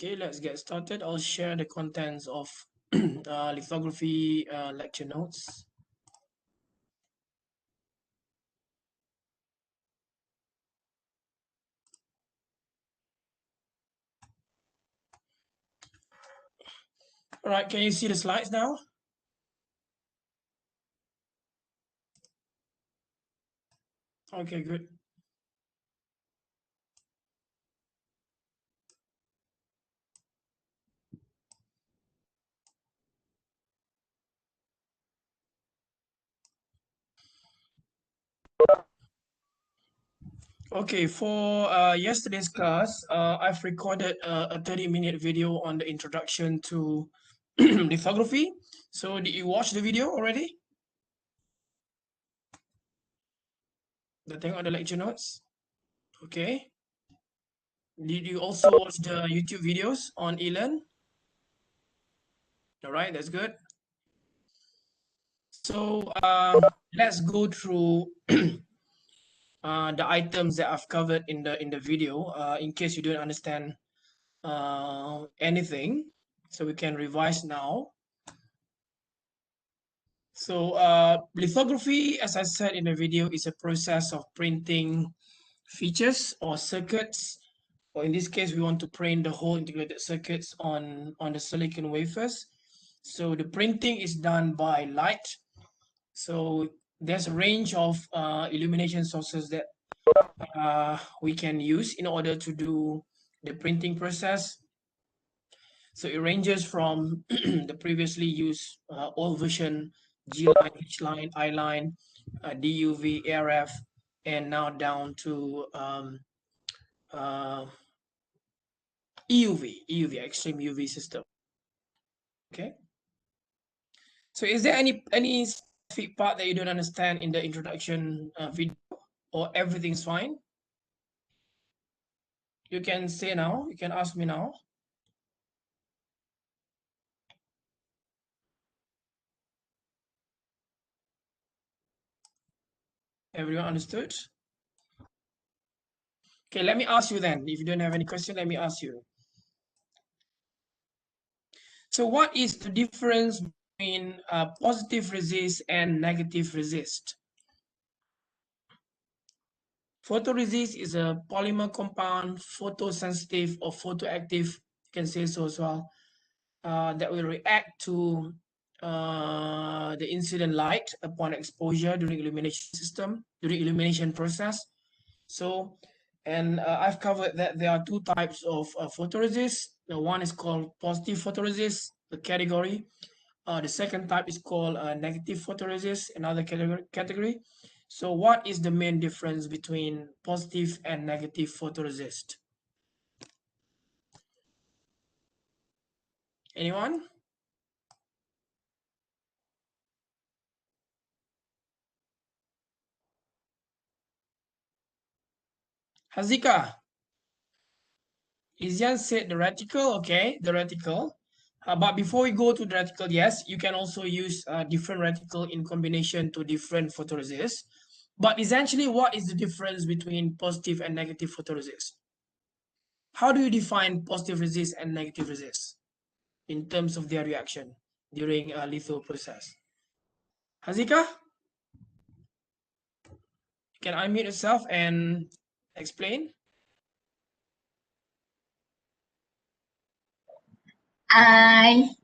Okay, let's get started. I'll share the contents of lithography lecture notes. All right, can you see the slides now? Okay, good. Okay, for yesterday's class, I've recorded a 30-minute video on the introduction to lithography. So did you watch the video already? Tengok the lecture notes. Okay. Did you also watch the YouTube videos on eLearn? All right, that's good. So let's go through the items that I've covered in the video, in case you don't understand anything, so we can revise now. So lithography, as I said in the video, is a process of printing features or circuits, or in this case, we want to print the whole integrated circuits on the silicon wafers. So the printing is done by light. So there's a range of illumination sources that we can use in order to do the printing process. So it ranges from the previously used old version G line, H line, I line, DUV, ARF, and now down to EUV, extreme UV system. Okay. So is there any specific part that you don't understand in the introduction video, or everything's fine? You can say now. You can ask me now. Everyone understood? Okay, let me ask you then. If you don't have any question, let me ask you. So what is the difference between positive resist and negative resist? Photoresist is a polymer compound, photosensitive or photoactive, you can say so as well, that will react to the incident light upon exposure during illumination process. So, and I've covered that there are two types of photoresist. One is called positive photoresist, the category. The second type is called negative photoresist, another category. So what is the main difference between positive and negative photoresist? Anyone? Hazika? Izian said the reticle, okay, the reticle. But before we go to the reticle, yes, you can also use different reticle in combination to different photoresist. But essentially, what is the difference between positive and negative photoresist? How do you define positive resist and negative resist in terms of their reaction during a litho process? Hazika? You can unmute yourself and explain.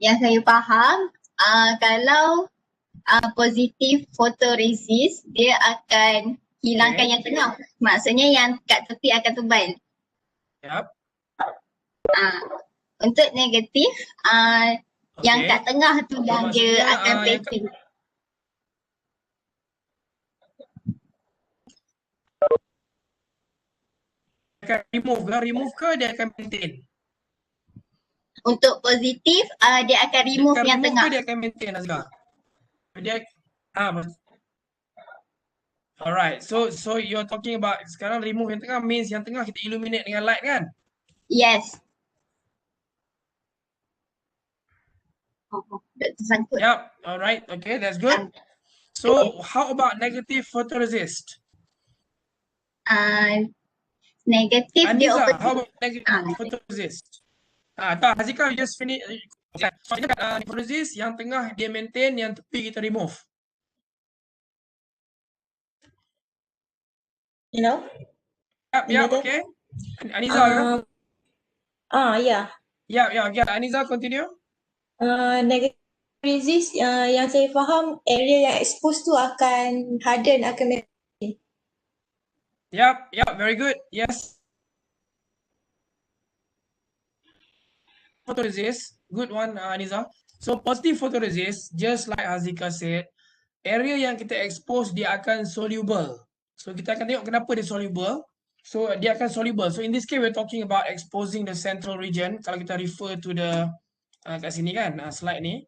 Yang saya faham, kalau positif photoresist, dia akan hilangkan yang tengah. Maksudnya yang kat tepi akan tebal. Yep. Untuk negatif, yang kat tengah tu yang dia akan packing. Akan remove ke dia akan maintain? Untuk positif, dia akan remove yang tengah. Dia akan maintain, Azhar? Dia alright, so you're talking about sekarang remove yang tengah means yang tengah kita illuminate dengan light kan? Yes. Yep, alright, okay, that's good. So how about negative photoresist? Negatif dia Aniza, opposite. how about negative photoresist? Tak, Hazika, you just finish. So, dekat photoresist, yang tengah dia maintain, yang tepi kita remove. You know? Yep, okay. Aniza, Yeah. Yeah. Aniza, continue. Negative resist yang saya faham area yang exposed tu akan harden, akan Yep, very good. Yes. Photoresist, good one, Aniza. So positive photoresist, just like Hazika said, area yang kita expose dia akan soluble. So kita akan tengok kenapa dia soluble. So dia akan soluble. So in this case we're talking about exposing the central region. Kalau kita refer to the kat sini kan, slide ni.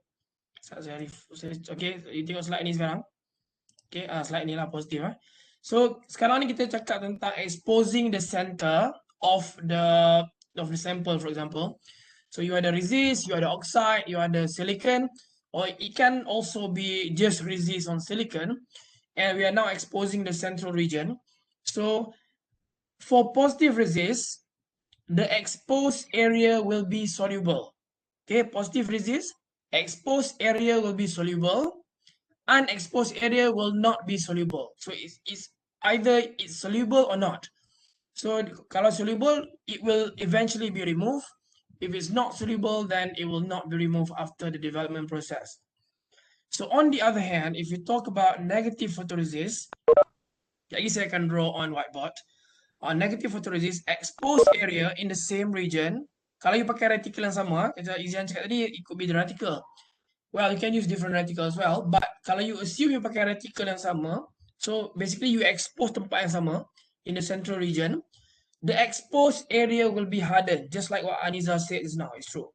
Okay, you tengok slide ni sekarang. Okay, slide ni lah positif. So sekarang ni kita cakap tentang exposing the center of the sample, for example. So you ada resist, you ada oxide, you ada silicon, or it can also be just resist on silicon. And we are now exposing the central region. So for positive resist, the exposed area will be soluble. Okay, positive resist, exposed area will be soluble. Unexposed area will not be soluble. So it's either it's soluble or not. So kalau soluble, it will eventually be removed. If it's not soluble, then it will not be removed after the development process. So on the other hand, if you talk about negative photoresist, lagi saya akan draw on whiteboard. Negative photoresist, exposed area in the same region. Kalau you pakai reticle yang sama, Izian cakap tadi, it could be the reticle. Well, you can use different reticle as well, but kalau you assume you pakai reticle yang sama, so basically you expose tempat yang sama in the central region, the exposed area will be hardened, just like what Aniza said is now, it's true.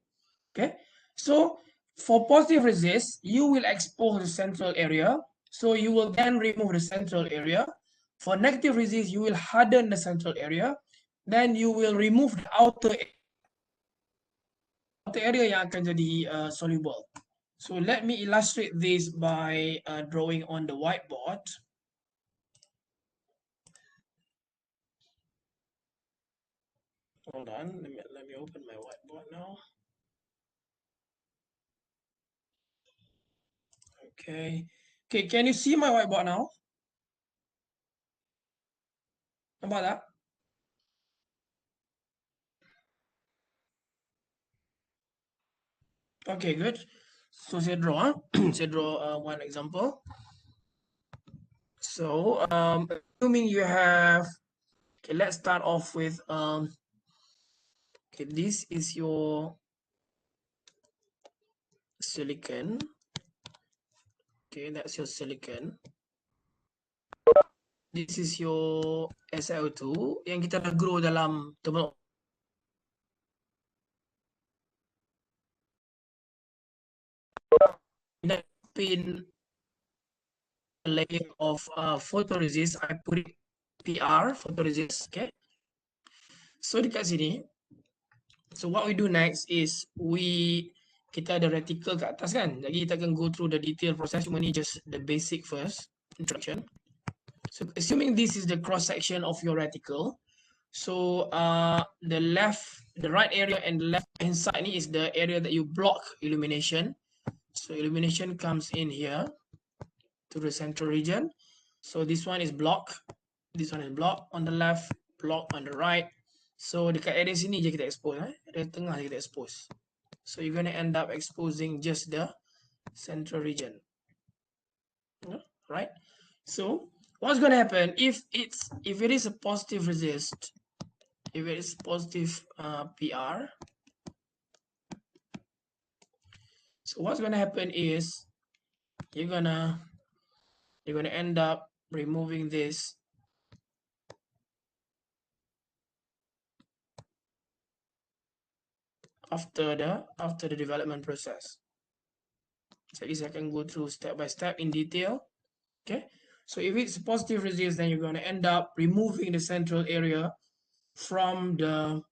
Okay, so for positive resist, you will expose the central area, so you will then remove the central area. For negative resist, you will harden the central area, then you will remove the outer area yang akan jadi soluble. So let me illustrate this by drawing on the whiteboard. Hold on, let me open my whiteboard now. Okay, can you see my whiteboard now? Nampak tak? Okay, good. So saya draw, saya draw one example. So assuming you have, okay, let's start off with okay, this is your silicon. Okay, that's your silicon. This is your SiO2 yang kita dah grow dalam thermal pin a layer of photoresist. I put it PR, photoresist, okay? So dekat sini, so what we do next is kita ada reticle kat atas kan, jadi kita akan go through the detail process, cuma ni just the basic first, introduction. So assuming this is the cross section of your reticle, so the right area and the left hand side ni is the area that you block illumination. So illumination comes in here to the central region. So this one is block, this one is block on the left, block on the right. So dekat area sini je kita expose, area tengah je kita expose. So you're gonna end up exposing just the central region, right? So what's gonna happen if it is a positive resist, if it is positive PR? So what's gonna happen is you're gonna end up removing this after the development process. So at least I can go through step by step in detail. Okay, so if it's positive resist, then you're going to end up removing the central area from the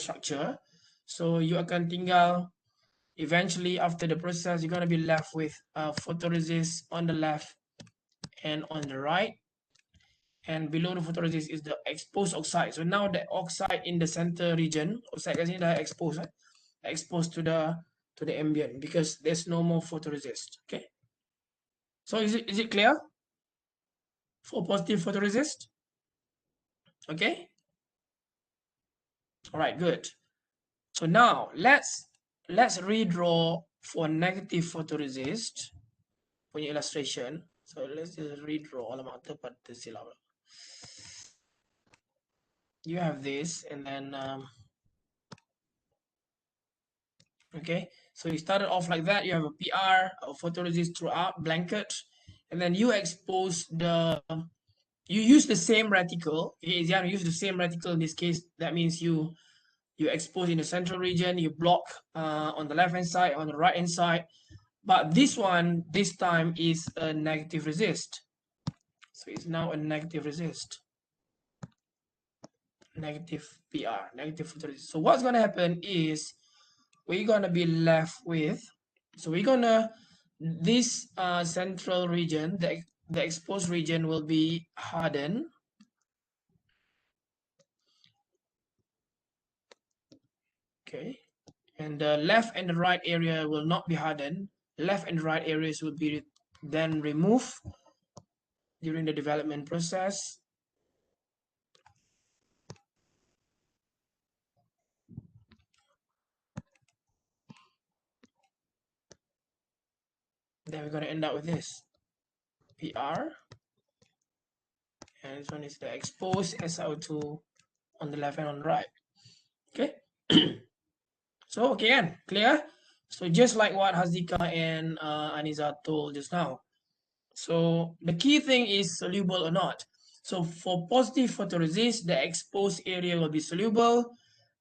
structure. So you akan tinggal eventually after the process, you're going to be left with photoresist on the left and on the right. And below the photoresist is the exposed oxide. So now the oxide in the center region, oxide kat sini dah exposed. exposed to the ambient because there's no more photoresist. Okay. So is it clear for positive photoresist? Okay. All right, good. So now let's redraw for negative photoresist punya illustration. So let's just redraw. Alamak, tepat tersilap. You have this, and then okay. So you started off like that. You have a PR, a photoresist throughout blanket, and then you expose you use the same reticle. Okay, you use the same reticle in this case. That means you expose in the central region. You block on the left hand side, on the right hand side. But this one, this time, is a negative resist. So it's now a negative resist. Negative PR, negative photoresist. So what's going to happen is we're going to be left with, so we're going to, this central region, the exposed region will be hardened. Okay. And the left and the right area will not be hardened. Left and right areas will be then removed during the development process. Then we're going to end up with this PR, and this one is the exposed SiO2 on the left and on the right. Okay. So again, clear? So just like what Hazika and Aniza told just now. So the key thing is soluble or not. So for positive photoresist, the exposed area will be soluble.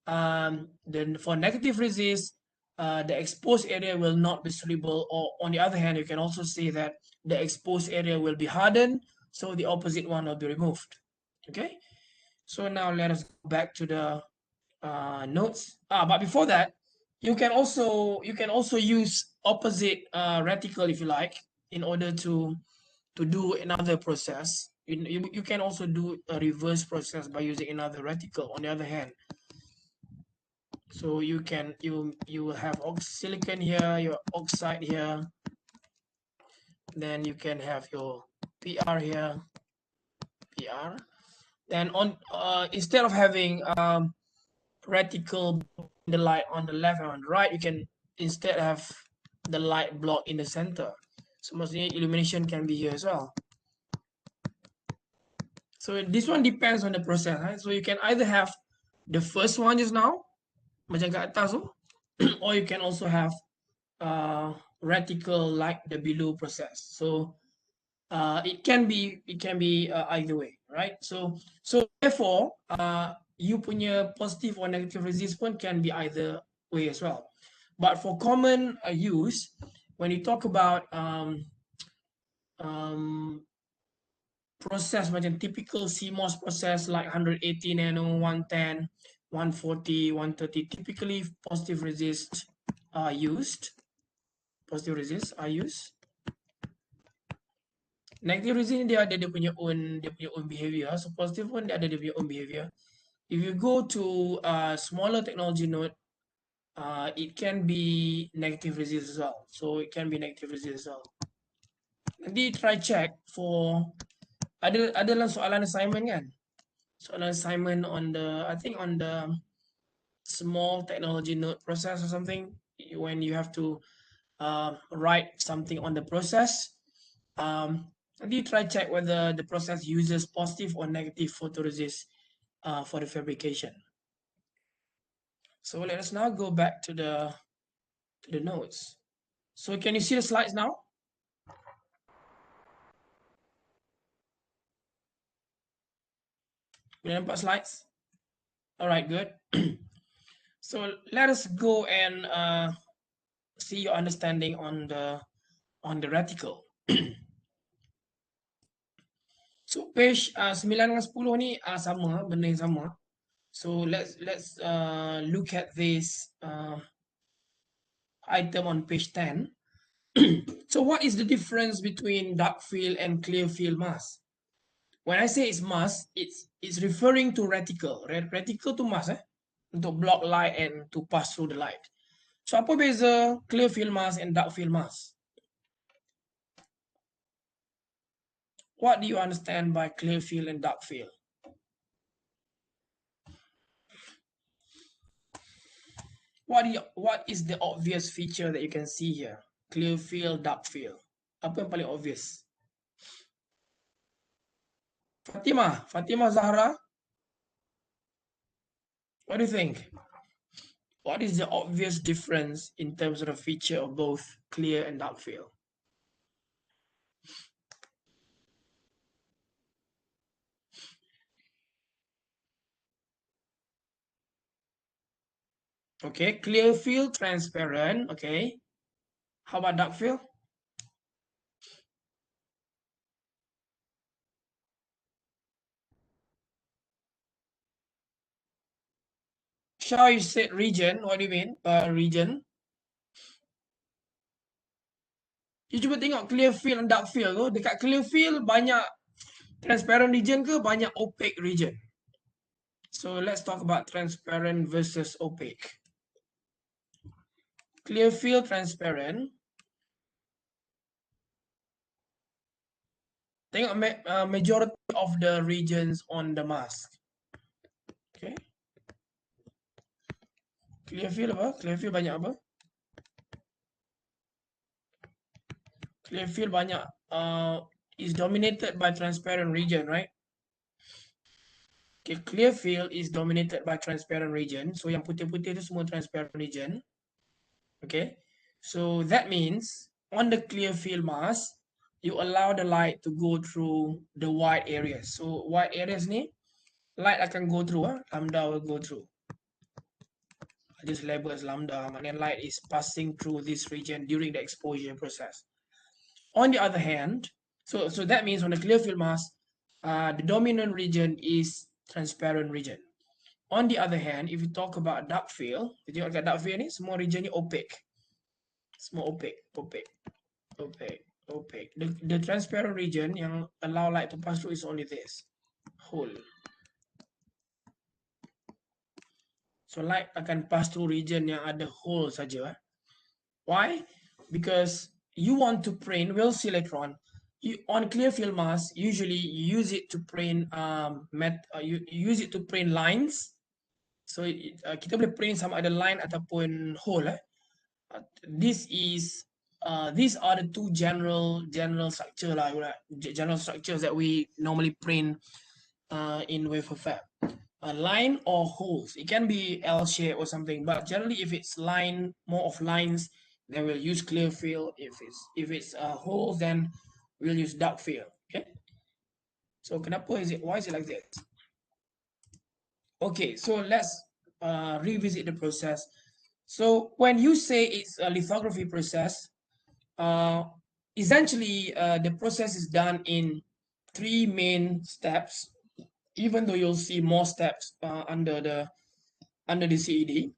Then for negative resist, the exposed area will not be soluble, or on the other hand, you can also say that the exposed area will be hardened, so the opposite one will be removed. Okay, so now let us go back to the notes. But before that, you can also use opposite reticle if you like, in order to do another process. You can also do a reverse process by using another reticle on the other hand. So you will have silicon here, your oxide here, then you can have your PR here, PR. Then on instead of having reticle the light on the left and on the right, you can instead have the light block in the center. So maksudnya illumination can be here as well. So this one depends on the process, right? So you can either have the first one just now, macam kat atas tu, or you can also have reticle like the below process. So it can be either way, right? So therefore you punya positive or negative resist pun can be either way as well. But for common use, when you talk about process macam typical CMOS process like 180 nano, 110, 140, 130, typically positive resist are used. Positive resist are used. Negative resist dia ada dia punya own behavior. So positive one dia ada dia punya own behavior. If you go to a smaller technology node, it can be negative resist as well. So it can be negative resist as well. Nanti try check for ada dalam soalan assignment kan? Soalan assignment on the, I think on the small technology node process or something, when you have to write something on the process. Nanti try check whether the process uses positive or negative photoresist for the fabrication. So let us now go back to the notes. So can you see the slides now? Boleh nampak slides? All right, good. So let us go and see your understanding on the reticle. So page 9 dengan 10 ni sama, benda yang sama. So let's look at this item on page 10. So what is the difference between dark field and clear field mask? When I say it's mask, it's referring to reticle. Reticle to mask, untuk block light and to pass through the light. So apa beza clear field mask and dark field mask? What do you understand by clear field and dark field? What is the obvious feature that you can see here? Clear field, dark field. Apa yang paling obvious? Fatimah Zahra, what do you think? What is the obvious difference in terms of the feature of both clear and dark field? Okay, clear field, transparent. Okay. How about dark field? Shall you said region? What do you mean by region? You cuba tengok clear field dan dark field tu. Dekat clear field banyak transparent region ke banyak opaque region? So let's talk about transparent versus opaque. Clear field, transparent. Tengok majority of the regions on the mask. Okay. Clear field apa? Clear field banyak apa? Clear field banyak is dominated by transparent region, right? Okay, clear field is dominated by transparent region. So yang putih-putih itu semua transparent region. Okay. So that means on the clear field mask, you allow the light to go through the white areas. So white areas ni, light akan go through, lambda will go through. I just label as lambda, and light is passing through this region during the exposure process. On the other hand, so that means on the clear field mask, the dominant region is transparent region. On the other hand, if you talk about dark field, you tengok kat dark field ni, semua region ni opaque. Semua opaque. The transparent region yang allow light to pass through is only this hole. So light akan pass through region yang ada hole saja. Why? Because you want to print, we'll see later on. On clear field mask, usually you use it to print you use it to print lines. So kita boleh print sama ada line ataupun hole. These are the two general structure lah, general structures that we normally print in wafer fab. A line or holes. It can be L shape or something, but generally if it's line, more of lines, then we'll use clear field. If it's holes, then we'll use dark field. Okay. So why is it like that? Okay, so let's revisit the process. So when you say it's a lithography process, essentially the process is done in 3 main steps, even though you'll see more steps under the CED.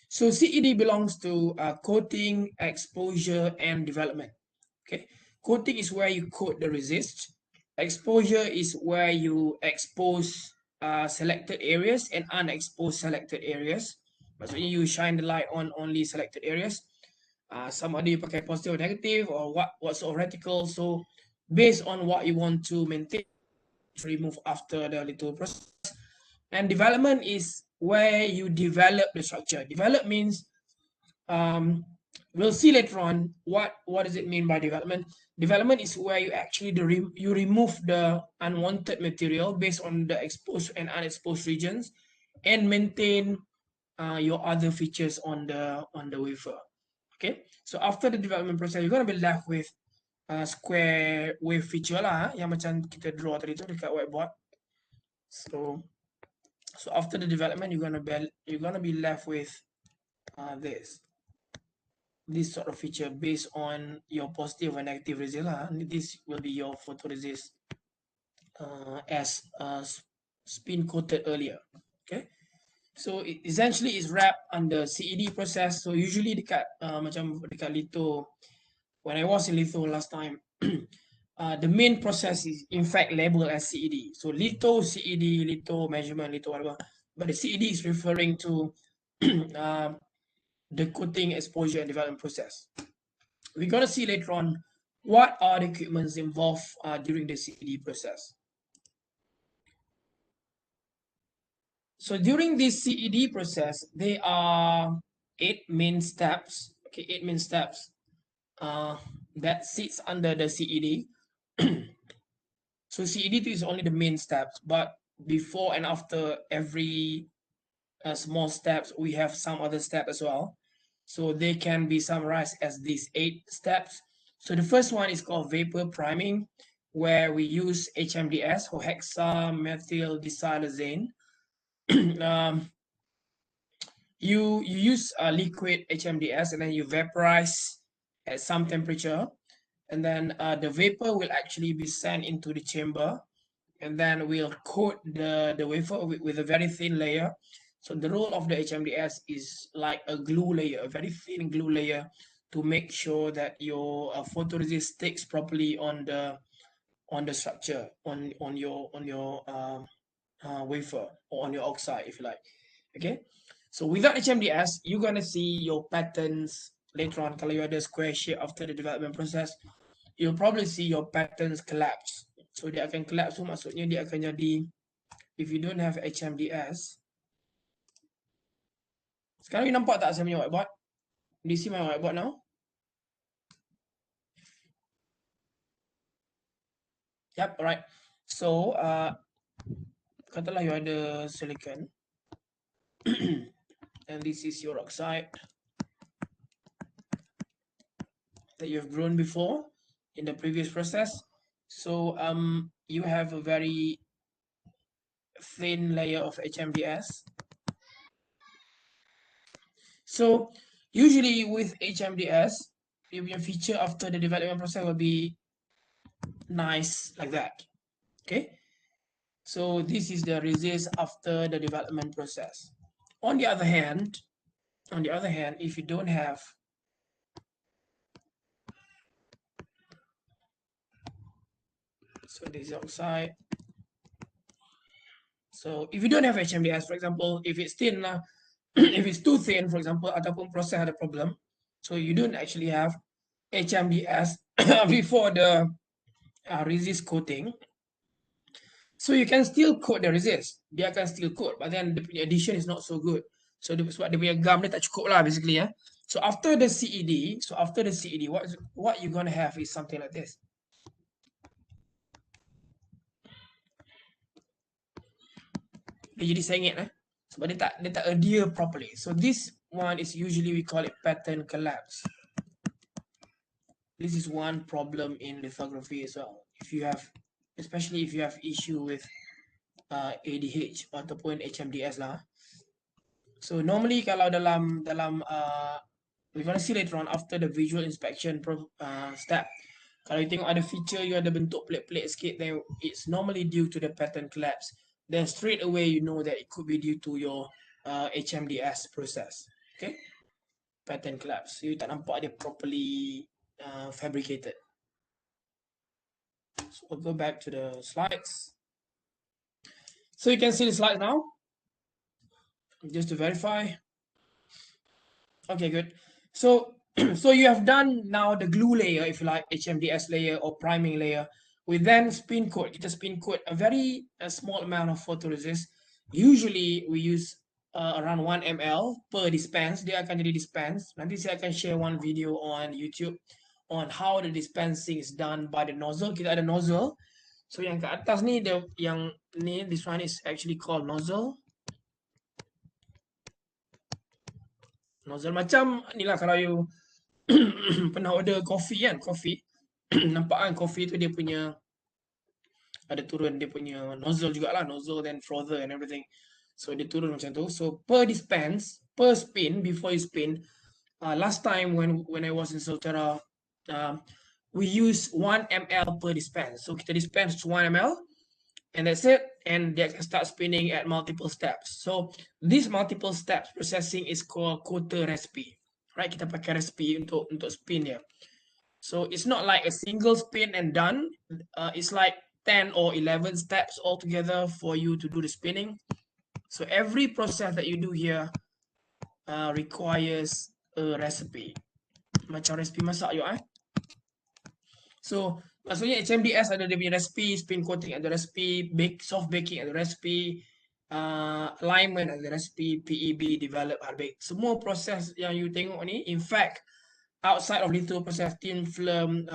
So CED belongs to coating, exposure, and development. Okay, coating is where you coat the resist. Exposure is where you expose selected areas and unexposed selected areas. Maksudnya you shine the light on only selected areas. Some other you pakai positive or negative or what's reticle. So based on what you want to maintain, remove after the little process. And development is where you develop the structure. Develop means we'll see later on what does it mean by development. Development is where you actually you remove the unwanted material based on the exposed and unexposed regions and maintain your other features on the wafer. Okay, so after the development process, you're going to be left with square wave feature lah, yang macam kita draw tadi tu dekat whiteboard. So after the development, you're gonna be left with this sort of feature based on your positive and negative resist lah. This will be your photoresist as spin coated earlier. Okay, so it essentially is wrapped under CED process. So usually dekat macam dekat litho, when I was in litho last time, the main process is in fact labeled as CED. So litho, CED, litho measurement, litho whatever. But the CED is referring to the coating, exposure, and development process. We're going to see later on what are the equipments involved during the CED process. So during this CED process, there are 8 main steps. Okay, 8 main steps that sits under the CED. So CED is only the main steps, but before and after every small steps, we have some other steps as well. So they can be summarized as these 8 steps. So the first one is called vapor priming, where we use HMDS or hexamethyl disiloxane. You use a liquid HMDS and then you vaporize at some temperature, and then the vapor will actually be sent into the chamber, and then we'll coat the wafer with a very thin layer. So the role of the HMDS is like a glue layer, a very thin glue layer, to make sure that your photoresist sticks properly on the structure, on your wafer, or on your oxide, if you like. Okay, so without HMDS, you're gonna see your patterns later on. Kalau you ada square shape after the development process, you'll probably see your patterns collapse. So dia akan collapse tu maksudnya dia akan jadi, if you don't have HMDS. Sekarang you nampak tak saya punya whiteboard? Do you see my whiteboard now? Yep, alright. So katalah you ada silicon and this is your oxide that you've grown before in the previous process. So you have a very thin layer of HMDS. So usually with HMDS, your feature after the development process will be nice like that. Okay, so this is the resist after the development process. On the other hand, if you don't have so this is oxide. So if you don't have HMDS, for example, if it's thin, if it's too thin, for example, ataupun proses ada problem, so you don't actually have HMDS before the resist coating, so you can still coat the resist. Dia akan still coat, but then the addition is not so good. So sebab dia punya gum dia tak cukup lah basically. So after the CED, what you're gonna have is something like this. Dia jadi sengit sebab dia tak adhere properly. So this one is usually we call it pattern collapse. This is one problem in lithography as well. If you have, especially if you have issue with ADH ataupun HMDS lah. So normally kalau dalam we're gonna see later on after the visual inspection step. Kalau you tengok ada feature, you ada bentuk plate sikit, then it's normally due to the pattern collapse. Then straight away you know that it could be due to your HMDS process. Okay, pattern collapse. You tak nampak dia properly fabricated. So we'll go back to the slides. So you can see the slides now. Just to verify. Okay, good. So so you have done now the glue layer, if you like, HMDS layer or priming layer. We then spin coat. Kita spin coat a very small amount of photoresist. Usually we use around 1 ml per dispense. Dia akan jadi dispense. Nanti saya akan share one video on YouTube on how the dispensing is done by the nozzle. Kita ada nozzle. So yang ke atas ni, this one is actually called nozzle. Nozzle macam ni lah kalau you pernah order coffee kan, coffee. Nampak kan coffee tu dia punya ada turun dia punya nozzle jugalah, nozzle then frother and everything. So dia turun macam tu. So per dispense, per spin, before you spin, last time when I was in Soltera, we use 1 ml per dispense. So kita dispense 1 ml and that's it, and they can start spinning at multiple steps. So this multiple steps processing is called coater recipe. Right, kita pakai recipe untuk spin dia. So it's not like a single spin and done. It's like 10 or 11 steps altogether for you to do the spinning. So every process that you do here requires a recipe. Macam resipi masak you So maksudnya HMDS ada dia punya recipe, spin coating ada recipe, soft baking ada recipe, alignment ada recipe, PEB, develop, hard bake. Semua proses yang you tengok ni, in fact, outside of litho process, thin film,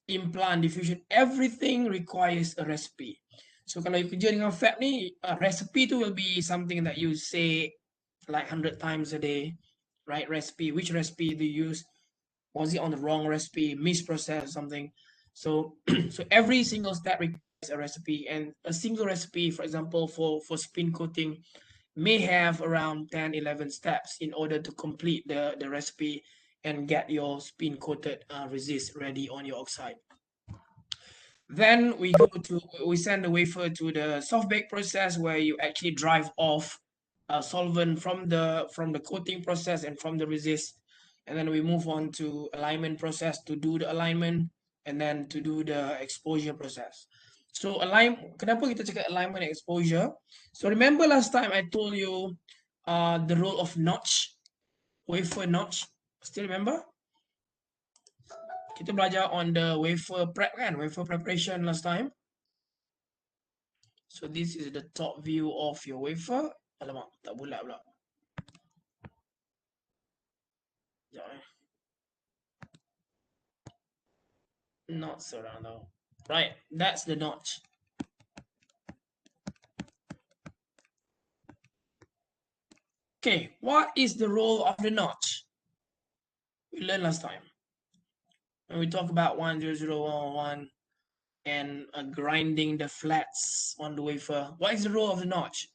implant, diffusion, everything requires a recipe. So kalau you kerja dengan fab ni, recipe tu will be something that you say like 100 times a day, right? Recipe, which recipe do you use? Was it on the wrong recipe, misprocessed something? So so every single step requires a recipe, and a single recipe, for example, for spin coating may have around 10, 11 steps in order to complete the recipe and get your spin coated resist ready on your oxide. Then we send the wafer to the soft bake process where you actually drive off solvent from the coating process and from the resist. And then we move on to alignment process to do the alignment and then to do the exposure process. So kenapa kita cakap alignment and exposure? So remember last time I told you the role of notch, wafer notch. Still remember? Kita belajar on the wafer prep kan, wafer preparation last time. So this is the top view of your wafer. Alamak, tak bulat pula. Not so round though. Right, that's the notch. Okay, what is the role of the notch? We learned last time. When we talk about 10011 and grinding the flats on the wafer, what is the role of the notch?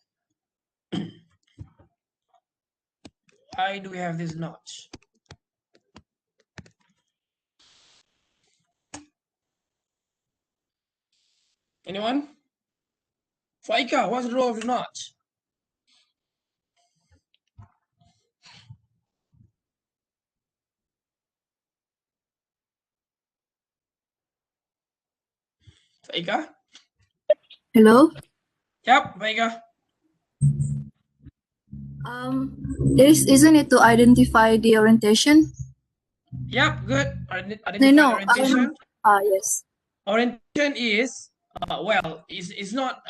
Why do we have this notch? Anyone? Faika, what's the role of the notch? Faika? Hello. Yep, Faika. Isn't it to identify the orientation? Yep, good. Identify No. orientation. Yes. Orientation is well, it's not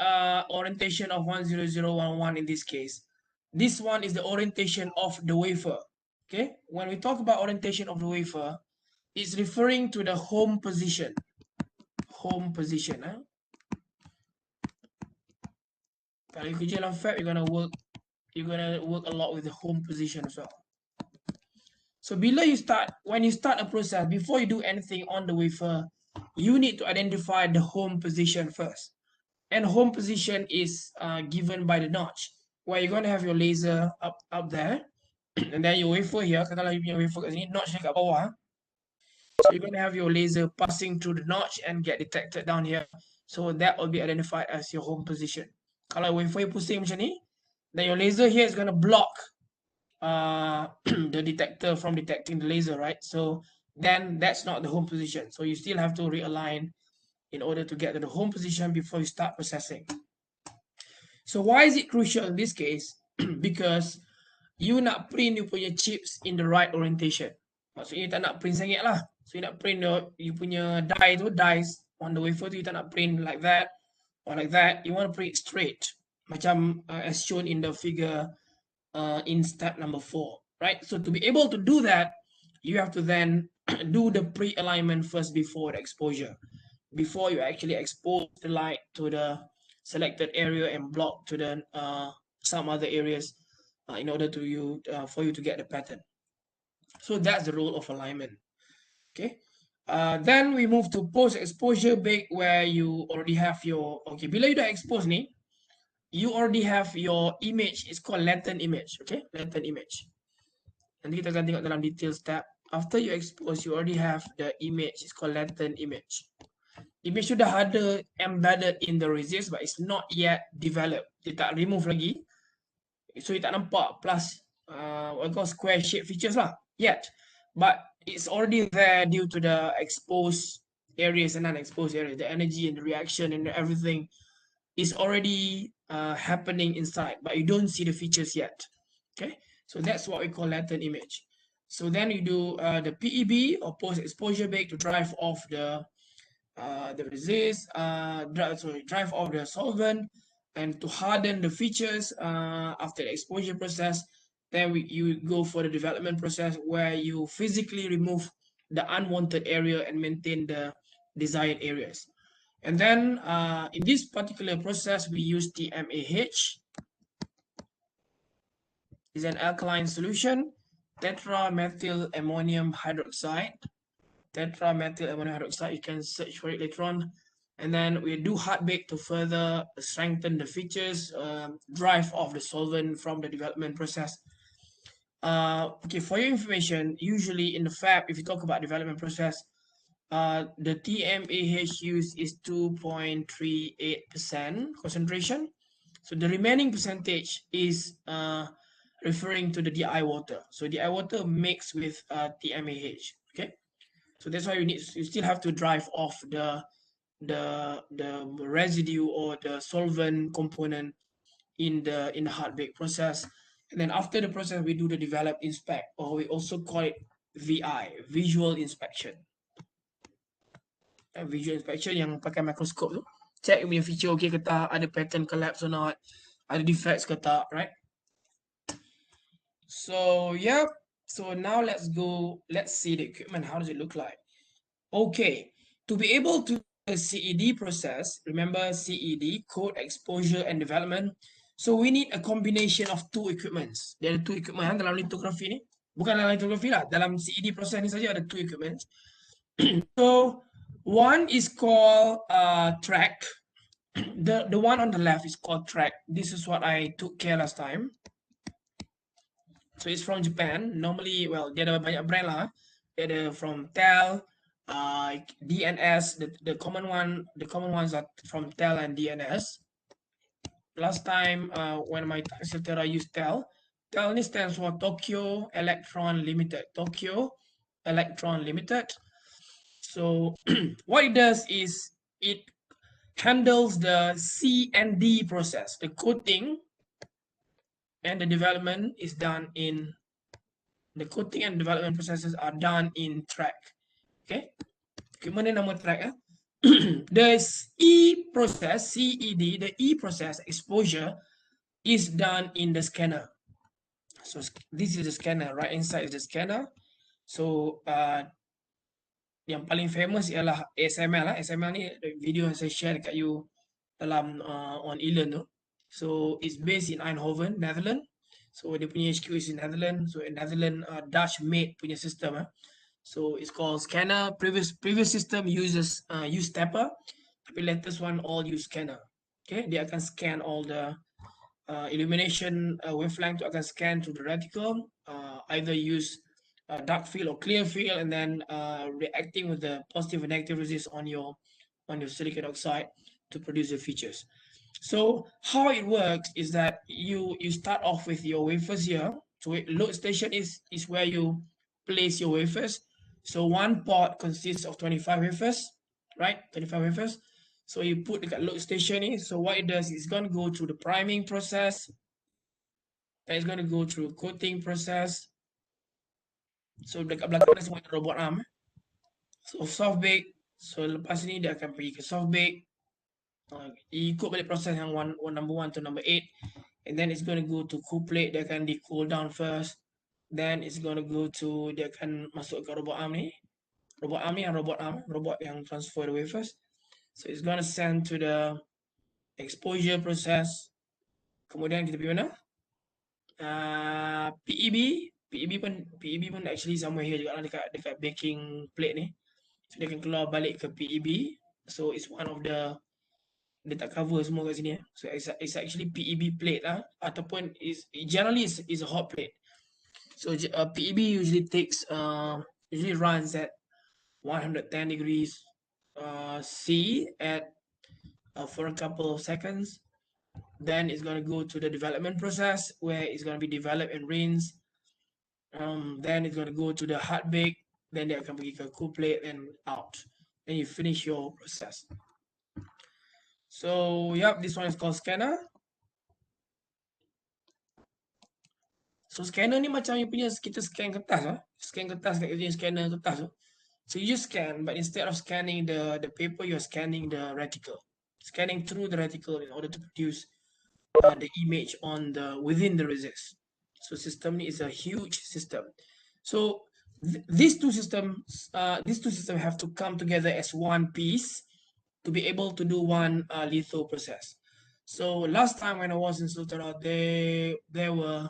orientation of 10011 in this case. This one is the orientation of the wafer. Okay, when we talk about orientation of the wafer, it's referring to the home position. Home position. Kalau you kerja dalam fab, you're gonna work a lot with the home position as well. So when you start a process, before you do anything on the wafer, you need to identify the home position first. And home position is given by the notch, where you're going to have your laser up there, and then your wafer here, katakanlah you punya wafer kat sini, notch kat bawah. So you're going to have your laser passing through the notch and get detected down here. So that will be identified as your home position. Kalau wafer you pusing macam ni, then your laser here is going to block the detector from detecting the laser, right? So then that's not the home position. So you still have to realign in order to get to the home position before you start processing. So why is it crucial in this case? Because you nak print you punya chips in the right orientation. Maksudnya you tak nak print sengit lah. So you nak print you punya dies on the wafer tu, you tak nak print like that or like that. You want to print straight. Macam as shown in the figure in step number 4, right? So to be able to do that, you have to then do the pre-alignment first before the exposure, before you actually expose the light to the selected area and block to the some other areas in order to for you to get the pattern. So that's the role of alignment. Okay. Then we move to post-exposure bake, where you already have your bila you dah expose ni, you already have your image. It's called latent image. Okay, latent image. Nanti kita akan tengok dalam detail step. After you expose, you already have the image. It's called latent image. Image sudah ada embedded in the resist, but it's not yet developed. Dia tak remove lagi. So you tak nampak plus what we call square shape features lah yet. But it's already there due to the exposed areas and non-exposed areas. The energy and the reaction and everything is already happening inside, but you don't see the features yet. Okay, so that's what we call latent image. So then you do the PEB or post exposure bake to drive off the resist, drive off the solvent, and to harden the features after the exposure process. Then you go for the development process where you physically remove the unwanted area and maintain the desired areas. And then in this particular process, we use TMAH. It's an alkaline solution, tetramethyl ammonium hydroxide. Tetramethyl ammonium hydroxide, you can search for it later on. And then we do hard bake to further strengthen the features, drive off the solvent from the development process. Okay, for your information, usually in the fab, if you talk about development process, the TMAH used is 2.38% concentration. So the remaining percentage is referring to the DI water. So DI water mixed with TMAH. Okay, so that's why you still have to drive off the residue or the solvent component in the hard bake process. And then after the process, we do the develop inspect, or we also call it VI, visual inspection. Visual inspection yang pakai mikroskop tu, check punya feature okay ke tak, ada pattern collapse or not, ada defects ke tak, right? So yeah, so now let's see the equipment. How does it look like? Okay, to be able to the CED process, remember CED, code, exposure, and development. So we need a combination of two equipments. There are two equipment dalam lithography ni. Bukan dalam lithography lah, dalam CED process ni saja ada two equipments. So one is called track. The one on the left is called track. This is what I took care last time. So it's from Japan. Normally, well, dia ada banyak brand lah. Dia ada from TEL, DNS. The common ones are from TEL and DNS. Last time, when my etc. I used TEL. TEL stands for Tokyo Electron Limited. Tokyo Electron Limited. So what it does is it handles the C and D process. The coating and the development is done in the coating and development processes are done in track. Okay, mana nama track? The E process, CED, the E process exposure is done in the scanner. So this is the scanner, right inside is the scanner. So yang paling famous ialah ASML lah. ASML ni video yang saya share dekat you dalam on e-learn tu. So it's based in Eindhoven, Netherlands. So dia punya HQ is in Netherlands. So in Netherlands, Dutch made punya system. So it's called scanner. Previous system uses use stepper, tapi latest one all use scanner. Okay, dia akan scan all the illumination wavelength tu akan scan to the reticle, either use dark field or clear field, and then reacting with the positive and negative resist on your silicon oxide to produce the features. So how it works is that you start off with your wafers here. So load station is where you place your wafers. So one pot consists of 25 wafers, right? 25 wafers. So you put the load station in. So what it does is it's going to go through the priming process. And it's going to go through coating process. So dekat belakang semua robot arm. So soft bake. So lepas ni dia akan pergi ke soft bake. Ikut balik proses yang number 1 to number 8. And then it's going to go to cool plate. Dia akan di cool down first. Then it's going to go to, dia akan masuk ke robot arm ni. Robot arm ni yang robot yang transfer the wafers. So it's going to send to the exposure process. Kemudian kita pergi mana? PEB pun actually somewhere here juga lah dekat baking plate ni. So dia akan keluar balik ke PEB. So it's one of the, dia tak cover semua kat sini. So it's actually PEB plate lah. Ataupun generally is a hot plate. So PEB usually usually runs at 110 degrees C at for a couple of seconds. Then it's going to go to the development process where it's going to be developed and rinsed. Then it's going to go to the hard bake. Then they akan pergi ke cool plate and out. Then you finish your process. So, yep, this one is called scanner. So scanner ni macam you punya kita scan kertas lah. Scan kertas kat using scanner kertas tu. So you just scan, but instead of scanning the paper, you're scanning the reticle. Scanning through the reticle in order to produce the image on the within the resist. So system ni is a huge system. So these two systems have to come together as one piece to be able to do one litho process. So last time when I was in Sultanate, there were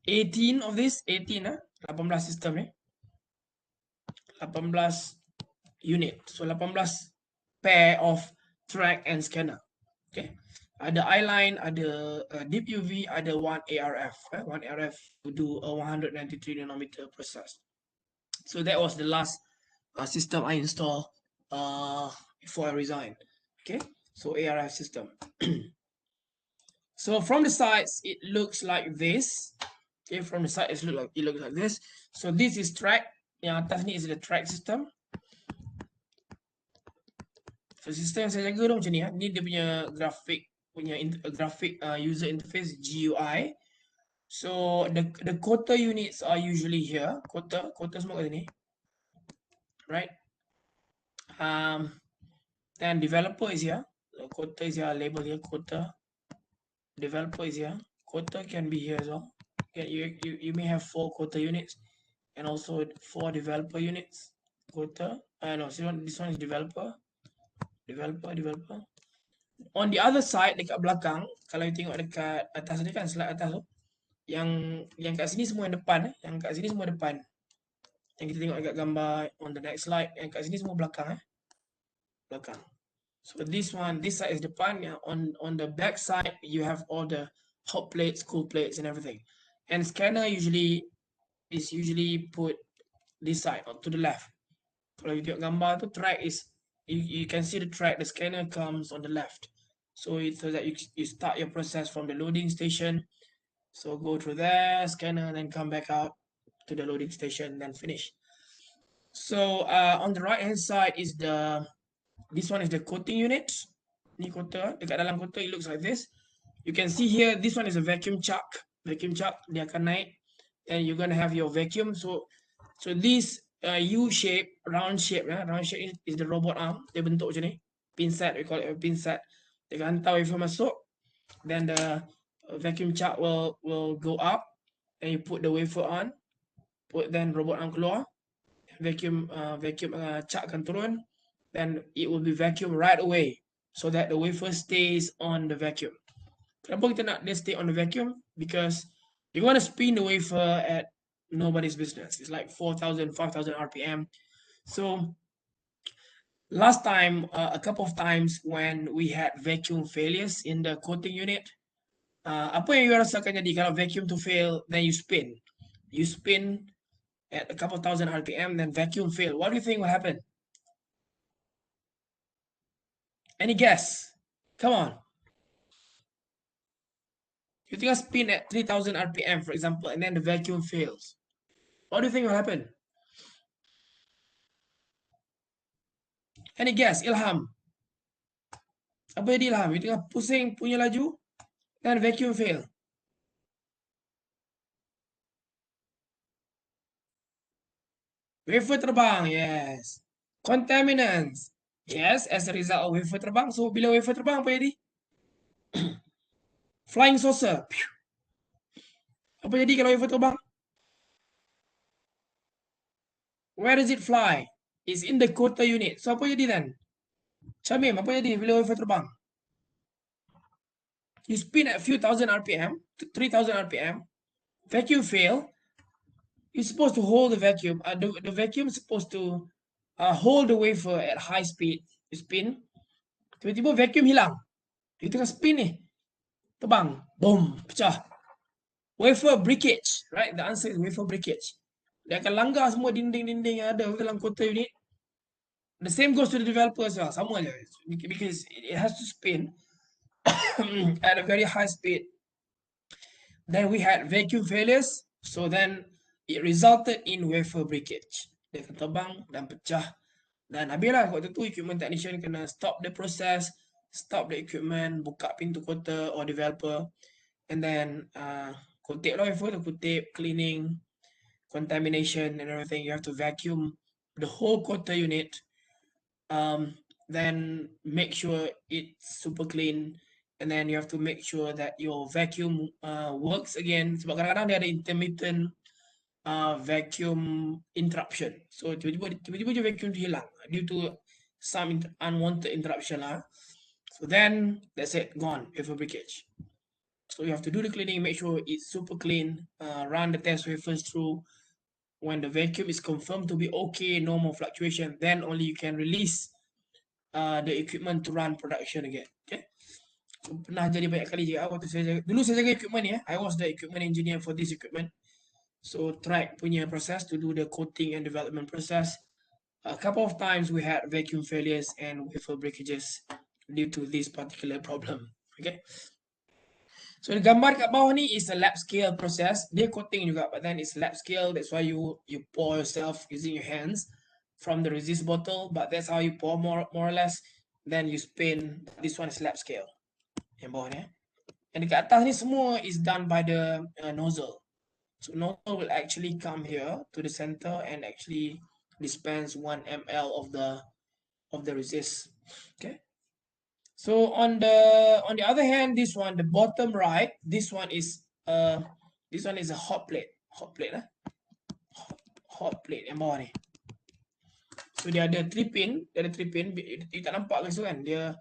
18 of this, 18 18 system ni. 18 unit. So 18 pair of track and scanner. Okay. Ada eyeline, ada deep UV, ada one ARF. One ARF to do a 193 nanometer process. So that was the last system I installed before I resigned. Okay. So ARF system. So from the sides, it looks like this. Okay, from the side, it looks like this. So this is track. Yang atas ni is the track system. So sistem yang saya jaga tu macam ni. Ni dia punya graphic user interface GUI. So the quarter units are usually here. Quarter semua kat sini. Right. Then developer is here. So quarter is here, label here quarter. Developer is here. Quarter can be here as well. Okay, you may have 4 quarter units and also 4 developer units. Quarter. No, this one is developer. Developer. On the other side, dekat belakang, kalau you tengok dekat atas ni kan, slide atas tu, yang kat sini semua yang depan, yang kat sini semua depan. Yang kita tengok dekat gambar on the next slide, yang kat sini semua belakang, belakang. So this side is depan. Yeah, on the back side, you have all the hot plates, cool plates, and everything. And scanner usually put this side or to the left. Kalau you tengok gambar tu, track is you can see the track. The scanner comes on the left, so that you start your process from the loading station. So go through there, scanner, then come back out to the loading station, then finish. So on the right hand side is this one is the coating unit. Ni coater, dekat dalam coater it looks like this. You can see here, this one is a vacuum chuck. Vacuum chuck, dia akan naik, and you're gonna have your vacuum. So this U shape, round shape is the robot arm. Dia bentuk macam ni. Pinset, we call it a pinset. Dia akan hantar wafer masuk. Then the vacuum chuck will go up, and you put the wafer on. Then robot arm keluar. Vacuum chuck akan turun. Then it will be vacuum right away, so that the wafer stays on the vacuum. Kenapa kita nak dia stay on the vacuum? Because you want to spin the wafer at nobody's business. It's like 4,000, 5,000 RPM. So last time, a couple of times when we had vacuum failures in the coating unit, apa yang you rasakan jadi kalau vacuum to fail, then you spin. You spin at a couple thousand RPM, then vacuum fail. What do you think will happen? Any guess? Come on. You think I spin at 3,000 RPM, for example, and then the vacuum fails. What do you think will happen? Any guess? Ilham. Apa jadi Ilham? You tengah pusing punya laju, then vacuum fail. Wafer terbang, yes. Contaminants, yes, as a result of wafer terbang. So bila wafer terbang apa jadi? Flying saucer. Apa jadi kalau wafer terbang? Where does it fly? It's in the coater unit. So apa jadi then? Syamim, apa jadi bila wafer terbang? You spin at a few thousand RPM, 3,000 RPM, vacuum fail. You're supposed to hold the vacuum. The vacuum is supposed to hold the wafer at high speed. You spin. Tiba-tiba vacuum hilang. You tengah spin ni. Terbang. Boom. Pecah. Wafer breakage. Right? The answer is wafer breakage. Dia akan langgar semua dinding-dinding yang ada dalam coater unit. The same goes to the developer as well. Sama je. Because it has to spin at a very high speed. Then we had vacuum failures. So then it resulted in wafer breakage. Dia akan terbang dan pecah. Dan habislah waktu tu equipment technician kena stop the process, stop the equipment, buka pintu coater or developer, and then kutip lah wafer tu, kutip, cleaning, contamination and everything. You have to vacuum the whole coater unit. Then make sure it's super clean, and then you have to make sure that your vacuum works again. Sebab kadang-kadang dia ada intermittent vacuum interruption. So tiba-tiba je vacuum tu hilang due to some unwanted interruption lah. So then that's it, gone, wafer breakage. So you have to do the cleaning, make sure it's super clean, run the test wafers through. When the vacuum is confirmed to be okay, no more fluctuation, then only you can release the equipment to run production again. Okay. So, pernah jadi banyak kali je waktu dulu saya jaga equipment ni. I was the equipment engineer for this equipment. So track punya process to do the coating and development process. A couple of times we had vacuum failures and wafer breakages due to this particular problem. Okay. So the gambar kat bawah ni is a lab scale process. Dia coating juga, but then it's lab scale. That's why you pour yourself using your hands from the resist bottle. But that's how you pour more or less. Then you spin. This one is lab scale. Yang bawah ni. And dekat atas ni semua is done by the nozzle. So nozzle will actually come here to the center and actually dispense 1 ml of the resist. Okay. So on the other hand, this one, the bottom right, this one is a hot plate. Hot plate lah. Hot plate yang bawah ni. So dia ada 3 pin, you tak nampak ke situ kan? Dia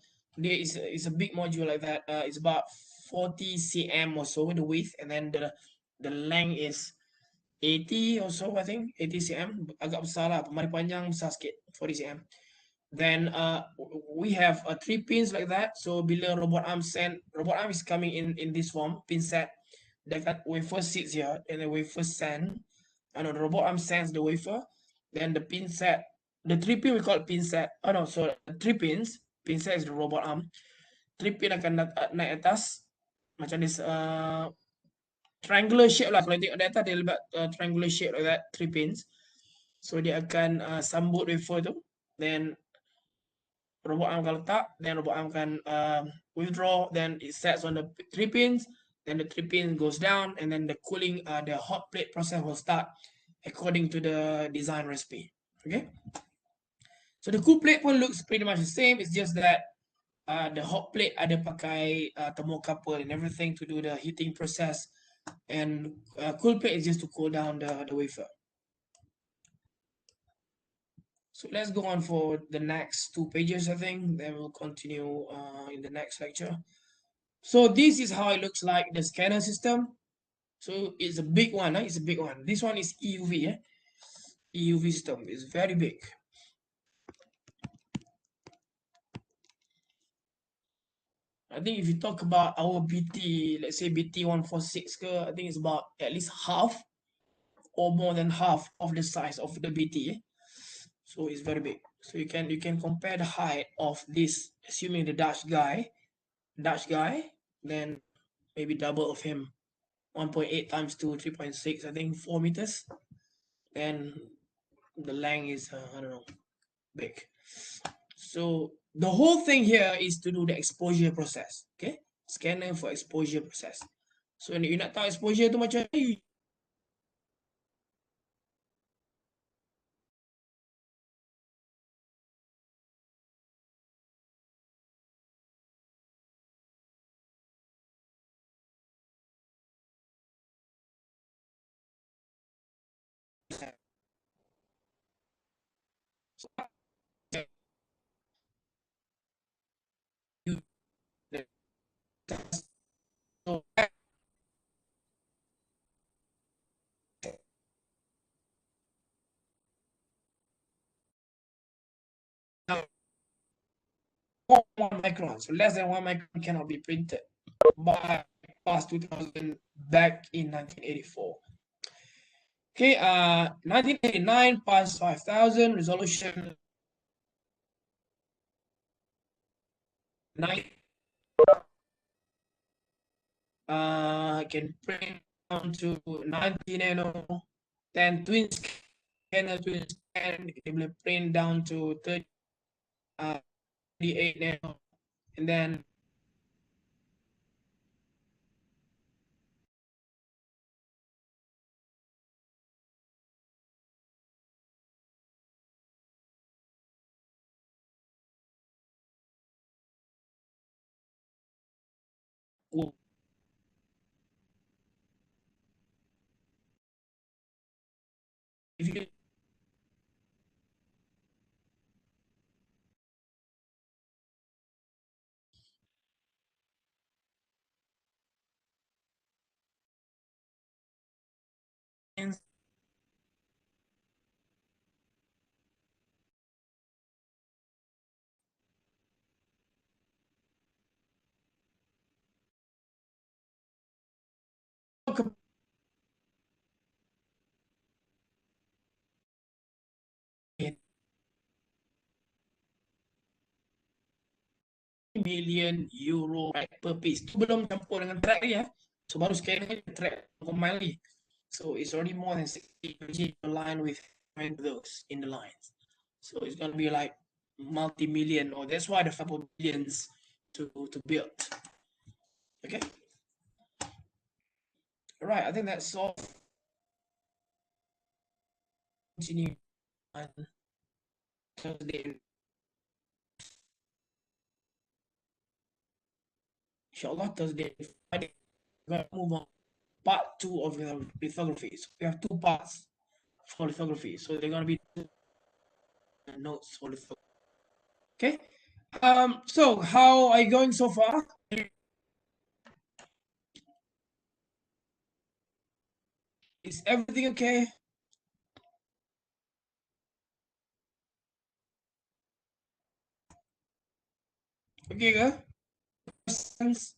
is a big module like that. It's about 40 cm or so the width, and then the length is 80 or so, I think. 80 cm, agak besar lah. Pemari panjang besar sikit, 40 cm. Then we have 3 pins like that. So bila robot arm is coming in this form, pin set. Dekat wafer sits here, and the wafer send. The robot arm sends the wafer. Then the pin set, the 3 pin we call it pin set. Oh no, so 3 pins. Pin set is the robot arm. 3 pin akan naik atas. Macam this triangular shape lah. Kalau tengok data dia lebih triangular shape like that. 3 pins. So dia akan sambut wafer tu. Then robot arm akan letak, then robot arm akan withdraw, then it sets on the 3 pins, then the 3 pins goes down, and then the cooling, the hot plate process will start according to the design recipe. Okay. So the cool plate pun looks pretty much the same. It's just that the hot plate ada pakai thermocouple and everything to do the heating process, and cool plate is just to cool down the wafer. So let's go on for the next 2 pages, I think. Then we'll continue in the next lecture. So this is how it looks like, the scanner system. So it's a big one. It's a big one. This one is EUV. EUV system is very big. I think if you talk about our BT, let's say BT 146, I think it's about at least half or more than half of the size of the BT. So it's very big. So you can compare the height of this, assuming the Dutch guy, then maybe double of him, 1.8 times 2, 3.6, I think 4 meters. Then the length is I don't know, big. So the whole thing here is to do the exposure process. Okay, scanner for exposure process. So you nak tahu exposure tu macam ni, so one micron, so less than 1 micron cannot be printed by past 2000 back in 1984. Okay, 1989 past 5000 resolution 9. Can print down to 90 nano, then twin scanner, they will print down to 38 nano, and then if you million euro per piece. Itu belum campur dengan track lagi ya. So baru sekali track combine lagi. So it's already more than 60 kg line with those in the lines. So it's gonna be like multi-million, or that's why the 5 billions to build. Okay. All right, I think that's all. Continue on Thursday. Inshallah, Thursday, Friday, we're gonna move on. Part 2 of the lithography. So we have 2 parts for lithography. So they're gonna be notes for lithography. Okay. So how are you going so far? Is everything okay? Okay, girl? Questions?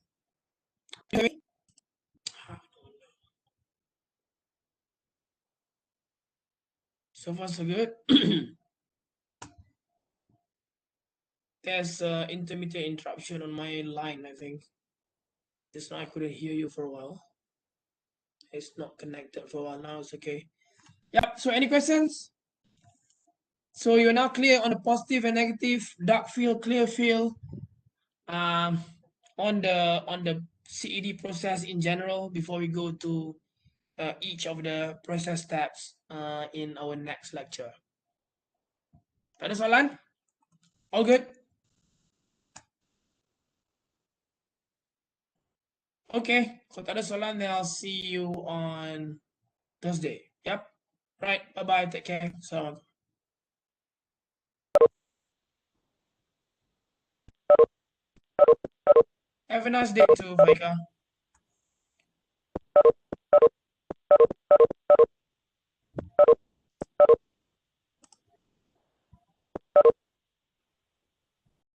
So far, so good. There's intermittent interruption on my line, I think. Just now I couldn't hear you for a while. It's not connected for a while. Now it's okay. Yeah, so any questions? So you're now clear on the positive and negative, dark field, clear field, on the CED process in general before we go to each of the process steps in our next lecture. Tak ada soalan? All good? Okay, kalau tak ada soalan, then I'll see you on Thursday. Yep. Right, bye-bye, take care. Assalamualaikum. Have a nice day too, Faika.